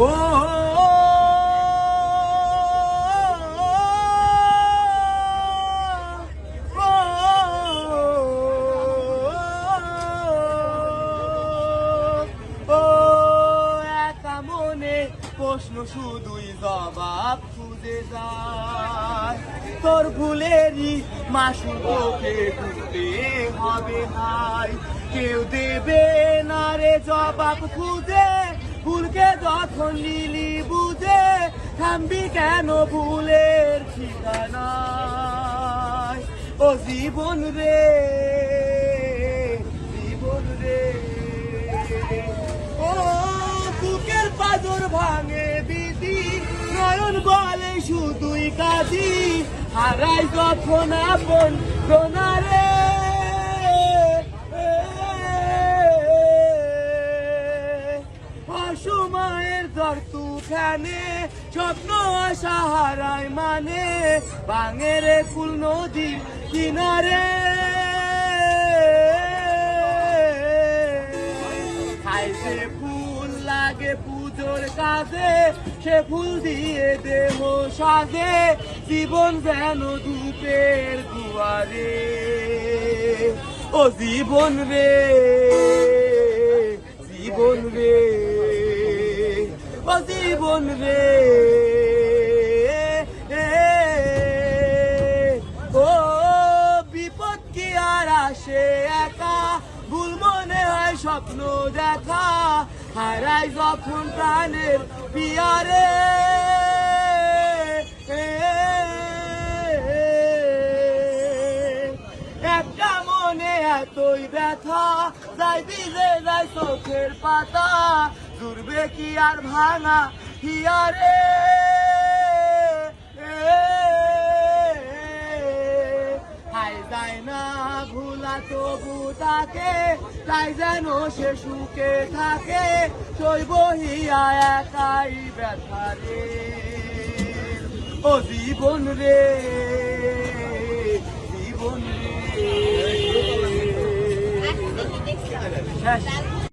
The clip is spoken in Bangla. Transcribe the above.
ও প্রশ্ন শুধুই জবাব খুঁজে যায় তোর ভুলেরই মাসুল তোকে খুঁজতে হবে নাই কেউ দেবে না রে জবাব খুঁজে ভুলকে যখন নিলি বুঝে থামবি কেন ভুলের ঠিকানায় ও জীবন রে জীবন রে ও বুকের পাজর ভাঙে বিধি নয়ন বলে শুধুই কাজী হারাই যখন আপন সোনারে অসময়ের দর তুফানে স্বপ্ন আশা হারায় মানে বাঙের কুল নদীর কিনারে খাইতে ফুল লাগে পুজোর কাজে সে ফুল দিয়ে দেহ সাজে জীবন যেন ধূপের দুয়ারে ও জীবন রে জীবন রে ও জীবন রে ও বিপদ কি আর আসে একা ভুল মনে হয় স্বপ্ন দেখা হারাই যখন প্রাণের পিয়ারে একটা মনে এতই ব্যথা যাই ভিজে যায় চোখের পাতা জুড়বে কি আর ভাঙা হিয়ারে হাই যায় না ভুলা তবু তাকে তাই যেন সে সুখে থাকে সইব হিয়া একাই ব্যথা রে ও জীবন রে জীবন রে